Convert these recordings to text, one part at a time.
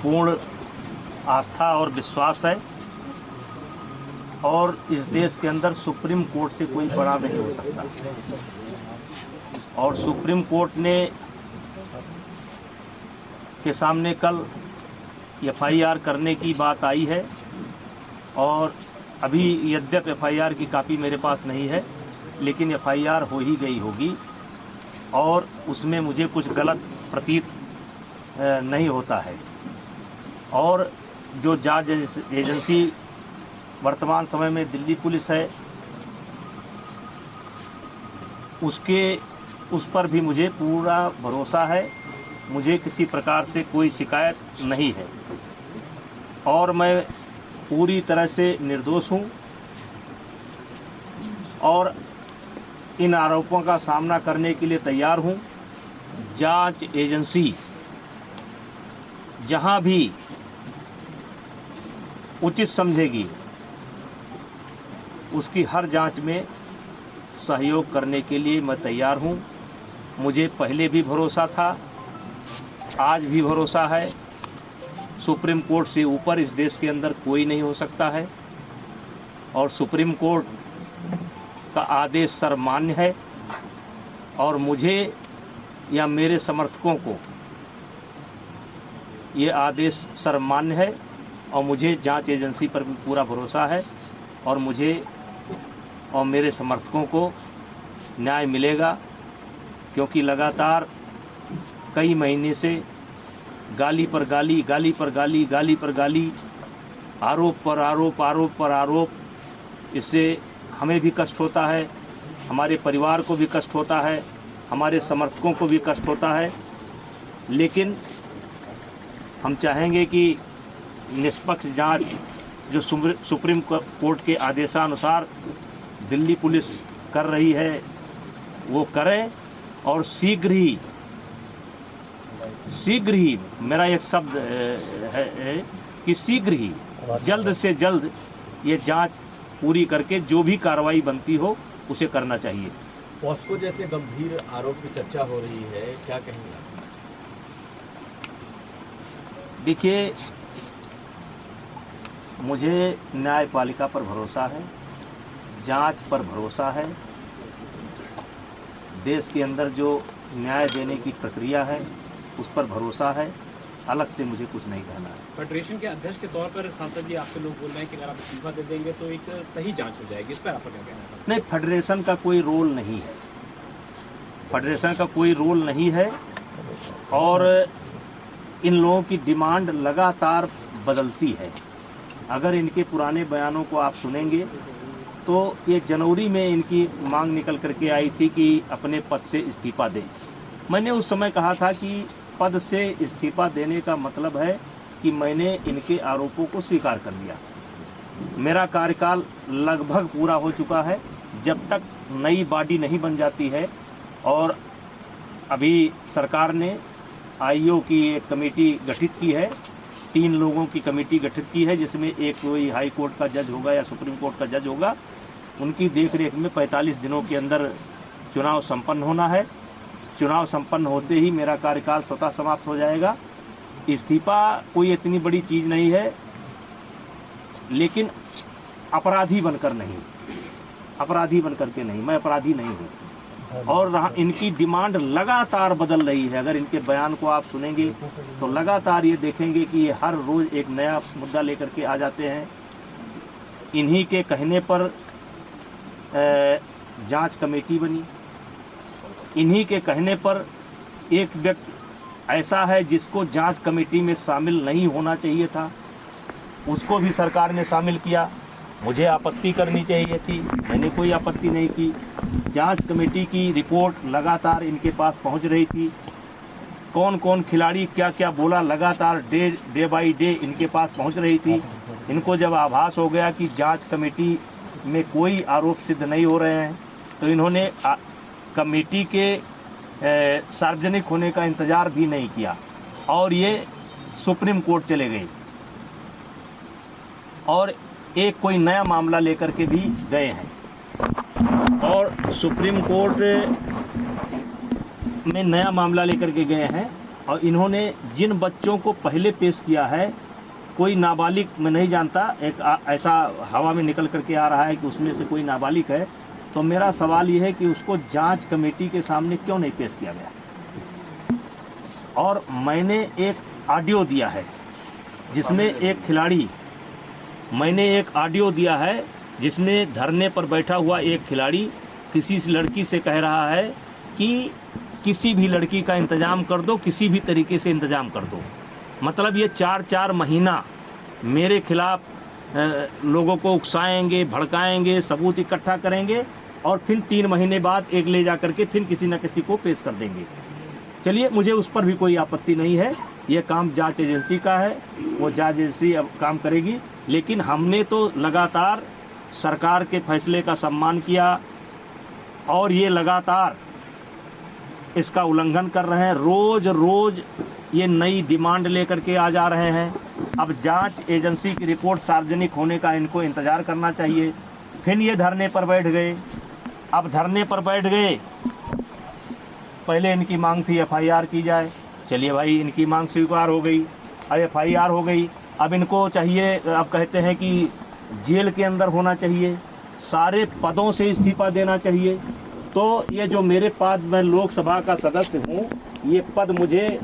पूर्ण आस्था और विश्वास है और इस देश के अंदर सुप्रीम कोर्ट से कोई बड़ा नहीं हो सकता। और सुप्रीम कोर्ट ने के सामने कल एफआईआर करने की बात आई है और अभी यद्यप एफआईआर की कापी मेरे पास नहीं है, लेकिन एफआईआर हो ही गई होगी और उसमें मुझे कुछ गलत प्रतीत नहीं होता है। और जो जांच एजेंसी वर्तमान समय में दिल्ली पुलिस है, उस पर भी मुझे पूरा भरोसा है। मुझे किसी प्रकार से कोई शिकायत नहीं है और मैं पूरी तरह से निर्दोष हूँ और इन आरोपों का सामना करने के लिए तैयार हूँ। जांच एजेंसी जहां भी उचित समझेगी उसकी हर जांच में सहयोग करने के लिए मैं तैयार हूं। मुझे पहले भी भरोसा था, आज भी भरोसा है। सुप्रीम कोर्ट से ऊपर इस देश के अंदर कोई नहीं हो सकता है और सुप्रीम कोर्ट का आदेश सर्वमान्य है और मुझे या मेरे समर्थकों को ये आदेश सर्वमान्य है और मुझे जांच एजेंसी पर भी पूरा भरोसा है और मुझे और मेरे समर्थकों को न्याय मिलेगा, क्योंकि लगातार कई महीने से गाली पर गाली, गाली पर गाली, गाली पर गाली, आरोप पर आरोप, आरोप पर आरोप, इससे हमें भी कष्ट होता है, हमारे परिवार को भी कष्ट होता है, हमारे समर्थकों को भी कष्ट होता है। लेकिन हम चाहेंगे कि निष्पक्ष जांच जो सुप्रीम कोर्ट के आदेशानुसार दिल्ली पुलिस कर रही है वो करें और शीघ्र ही मेरा एक शब्द है कि शीघ्र ही जल्द से जल्द ये जांच पूरी करके जो भी कार्रवाई बनती हो उसे करना चाहिए। पॉस्को जैसे गंभीर आरोप की चर्चा हो रही है, क्या कहेंगे? देखिए, मुझे न्यायपालिका पर भरोसा है, जांच पर भरोसा है। देश के अंदर जो न्याय देने की प्रक्रिया है उस पर भरोसा है। अलग से मुझे कुछ नहीं कहना है। फेडरेशन के अध्यक्ष के तौर पर सांसद जी आपसे लोग बोल रहे हैं कि अगर आप इस्तीफा दे देंगे तो एक सही जांच हो जाएगी, इस पर आपका क्या कहना है? नहीं, फेडरेशन का कोई रोल नहीं है, फेडरेशन का कोई रोल नहीं है और इन लोगों की डिमांड लगातार बदलती है। अगर इनके पुराने बयानों को आप सुनेंगे तो ये जनवरी में इनकी मांग निकल करके आई थी कि अपने पद से इस्तीफा दें। मैंने उस समय कहा था कि पद से इस्तीफा देने का मतलब है कि मैंने इनके आरोपों को स्वीकार कर लिया। मेरा कार्यकाल लगभग पूरा हो चुका है। जब तक नई बॉडी नहीं बन जाती है और अभी सरकार ने आईओ की एक कमेटी गठित की है, 3 लोगों की कमेटी गठित की है, जिसमें एक कोई हाई कोर्ट का जज होगा या सुप्रीम कोर्ट का जज होगा। उनकी देखरेख में 45 दिनों के अंदर चुनाव संपन्न होना है। चुनाव संपन्न होते ही मेरा कार्यकाल स्वतः समाप्त हो जाएगा। इस्तीफा कोई इतनी बड़ी चीज नहीं है, लेकिन अपराधी बनकर नहीं, अपराधी बनकर के नहीं, मैं अपराधी नहीं हूँ। और इनकी डिमांड लगातार बदल रही है। अगर इनके बयान को आप सुनेंगे तो लगातार ये देखेंगे कि ये हर रोज एक नया मुद्दा लेकर के आ जाते हैं। इन्हीं के कहने पर जांच कमेटी बनी, इन्हीं के कहने पर एक व्यक्ति ऐसा है जिसको जांच कमेटी में शामिल नहीं होना चाहिए था, उसको भी सरकार ने शामिल किया। मुझे आपत्ति करनी चाहिए थी, मैंने कोई आपत्ति नहीं की। जांच कमेटी की रिपोर्ट लगातार इनके पास पहुंच रही थी। कौन कौन खिलाड़ी क्या क्या बोला, लगातार डे बाई डे इनके पास पहुंच रही थी। इनको जब आभास हो गया कि जांच कमेटी में कोई आरोप सिद्ध नहीं हो रहे हैं तो इन्होंने कमेटी के सार्वजनिक होने का इंतजार भी नहीं किया और ये सुप्रीम कोर्ट चले गए और एक कोई नया मामला लेकर के भी गए हैं और सुप्रीम कोर्ट में नया मामला लेकर के गए हैं और इन्होंने जिन बच्चों को पहले पेश किया है, कोई नाबालिग मैं नहीं जानता, एक ऐसा हवा में निकल करके आ रहा है कि उसमें से कोई नाबालिग है, तो मेरा सवाल ये है कि उसको जांच कमेटी के सामने क्यों नहीं पेश किया गया। और मैंने एक ऑडियो दिया है जिसमें एक खिलाड़ी, मैंने एक ऑडियो दिया है जिसमें धरने पर बैठा हुआ एक खिलाड़ी किसी लड़की से कह रहा है कि किसी भी लड़की का इंतजाम कर दो, किसी भी तरीके से इंतजाम कर दो। मतलब ये 4-4 महीना मेरे खिलाफ लोगों को उकसाएंगे, भड़काएंगे, सबूत इकट्ठा करेंगे और फिर 3 महीने बाद एक ले जा करके फिर किसी न किसी को पेश कर देंगे। चलिए, मुझे उस पर भी कोई आपत्ति नहीं है, ये काम जांच एजेंसी का है, वो जांच एजेंसी अब काम करेगी। लेकिन हमने तो लगातार सरकार के फैसले का सम्मान किया और ये लगातार इसका उल्लंघन कर रहे हैं। रोज रोज ये नई डिमांड लेकर के आ जा रहे हैं। अब जांच एजेंसी की रिपोर्ट सार्वजनिक होने का इनको इंतजार करना चाहिए। फिर ये धरने पर बैठ गए। अब धरने पर बैठ गए, पहले इनकी मांग थी एफआईआर की जाए। चलिए भाई, इनकी मांग स्वीकार हो गई, अब एफआईआर हो गई। अब इनको चाहिए, अब कहते हैं कि जेल के अंदर होना चाहिए, सारे पदों से इस्तीफा देना चाहिए। तो ये जो मेरे पास, मैं लोकसभा का सदस्य हूँ, ये पद मुझे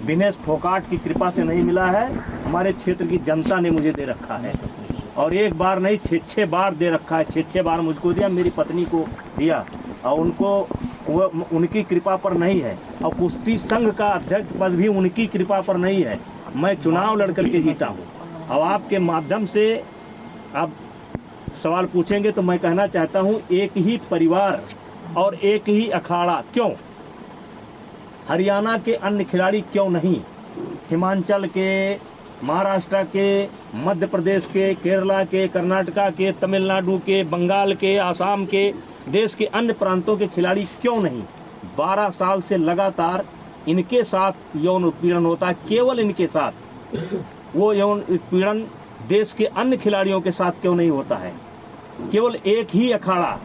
दिनेश फोगाट की कृपा से नहीं मिला है, हमारे क्षेत्र की जनता ने मुझे दे रखा है। और एक बार नहीं, 6 बार दे रखा है। 6 बार मुझको दिया, मेरी पत्नी को दिया, और उनको उनकी कृपा पर नहीं है। और कुश्ती संघ का अध्यक्ष पद भी उनकी कृपा पर नहीं है। मैं चुनाव लड़ करके जीता हूँ। अब आपके माध्यम से आप सवाल पूछेंगे तो मैं कहना चाहता हूँ, एक ही परिवार और एक ही अखाड़ा क्यों? हरियाणा के अन्य खिलाड़ी क्यों नहीं? हिमाचल के, महाराष्ट्र के, मध्य प्रदेश के, केरला के, कर्नाटका के, तमिलनाडु के, बंगाल के, आसाम के, देश के अन्य प्रांतों के खिलाड़ी क्यों नहीं? 12 साल से लगातार इनके साथ यौन उत्पीड़न होता है, केवल इनके साथ। वो यौन उत्पीड़न देश के अन्य खिलाड़ियों के साथ क्यों नहीं होता है? केवल एक ही अखाड़ा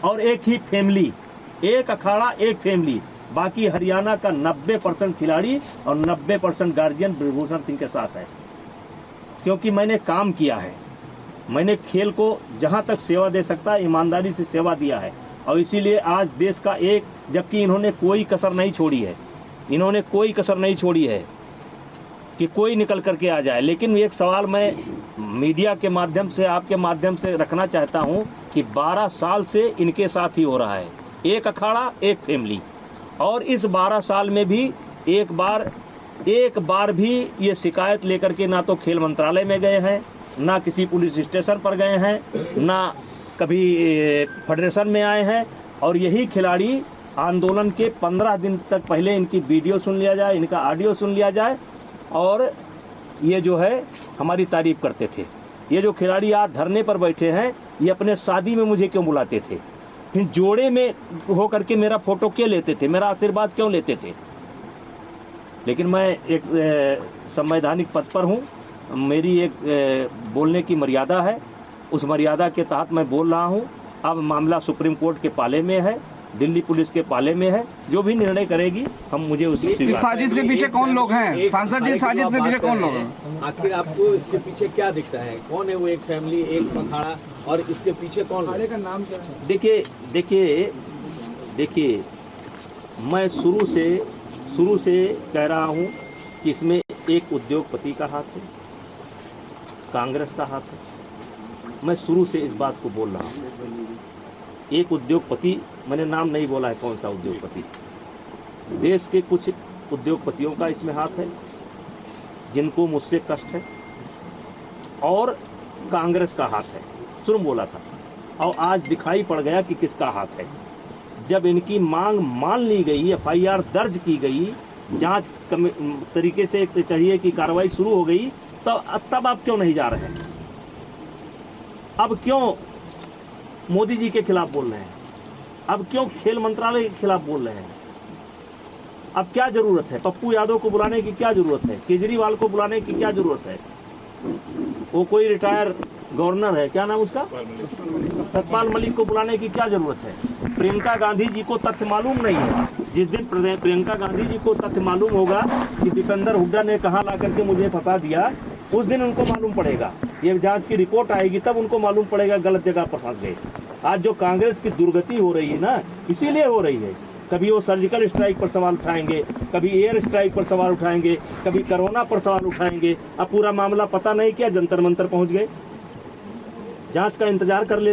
और एक ही फैमिली, एक अखाड़ा एक फैमिली। बाकी हरियाणा का 90% खिलाड़ी और 90% गार्जियन ब्रिजभूषण सिंह के साथ है। क्योंकि मैंने काम किया है, मैंने खेल को जहां तक सेवा दे सकता है ईमानदारी से सेवा दिया है। और इसीलिए आज देश का एक, जबकि इन्होंने कोई कसर नहीं छोड़ी है, इन्होंने कोई कसर नहीं छोड़ी है कि कोई निकल करके आ जाए। लेकिन एक सवाल मैं मीडिया के माध्यम से, आपके माध्यम से रखना चाहता हूं कि 12 साल से इनके साथ ही हो रहा है, एक अखाड़ा एक फैमिली। और इस 12 साल में भी एक बार भी ये शिकायत लेकर के ना तो खेल मंत्रालय में गए हैं, ना किसी पुलिस स्टेशन पर गए हैं, ना कभी फेडरेशन में आए हैं। और यही खिलाड़ी आंदोलन के 15 दिन तक पहले इनकी वीडियो सुन लिया जाए, इनका ऑडियो सुन लिया जाए, और ये जो है हमारी तारीफ करते थे। ये जो खिलाड़ी आज धरने पर बैठे हैं, ये अपने शादी में मुझे क्यों बुलाते थे? फिर जोड़े में हो करके मेरा फोटो क्यों लेते थे? मेरा आशीर्वाद क्यों लेते थे? लेकिन मैं एक संवैधानिक पद पर हूँ, मेरी एक बोलने की मर्यादा है, उस मर्यादा के तहत मैं बोल रहा हूँ। अब मामला सुप्रीम कोर्ट के पाले में है, दिल्ली पुलिस के पाले में है, जो भी निर्णय करेगी हम मुझे उसी इस साजिश के पीछे कौन लोग हैं? सांसद जी, साजिश के पीछे कौन लोग हैं? आखिर आपको इसके पीछे क्या दिखता है? कौन है वो एक फैमिली, एक अखाड़ा, और इसके पीछे कौन? अखाड़े का नाम क्या है? देखिए, मैं शुरू से कह रहा हूँ कि इसमें एक उद्योगपति का हाथ है, कांग्रेस का हाथ है। मैं शुरू से इस बात को बोल रहा हूँ। एक उद्योगपति, मैंने नाम नहीं बोला है कौन सा उद्योगपति, देश के कुछ उद्योगपतियों का इसमें हाथ है जिनको मुझसे कष्ट है, और कांग्रेस का हाथ है। शुरू बोला था, और आज दिखाई पड़ गया कि किसका हाथ है। जब इनकी मांग मान ली गई, एफआईआर दर्ज की गई, जांच तरीके से कहिए कि कार्रवाई शुरू हो गई, तब आप क्यों नहीं जा रहे हैं? अब क्यों मोदी जी के खिलाफ बोल रहे हैं? अब क्यों खेल मंत्रालय के खिलाफ बोल रहे हैं? अब क्या जरूरत है? पप्पू यादव को बुलाने की क्या जरूरत है? केजरीवाल को बुलाने की क्या जरूरत है? वो कोई रिटायर गवर्नर है, क्या नाम उसका, सतपाल मलिक को बुलाने की क्या जरूरत है। प्रियंका गांधी जी को तथ्य मालूम नहीं है। जिस दिन प्रियंका गांधी जी को तथ्य मालूम होगा कि दीपेंद्र हुड्डा ने कहाँ ला करके मुझे फंसा दिया, उस दिन उनको मालूम पड़ेगा। ये जांच की रिपोर्ट आएगी तब उनको मालूम पड़ेगा गलत जगह पर फंस गए। आज जो कांग्रेस की दुर्गति हो रही है ना, इसीलिए हो रही है। कभी वो सर्जिकल स्ट्राइक पर सवाल उठाएंगे, कभी एयर स्ट्राइक पर सवाल उठाएंगे, कभी कोरोना पर सवाल उठाएंगे। अब पूरा मामला पता नहीं क्या जंतर मंतर पहुंच गए। जांच का इंतजार कर ले।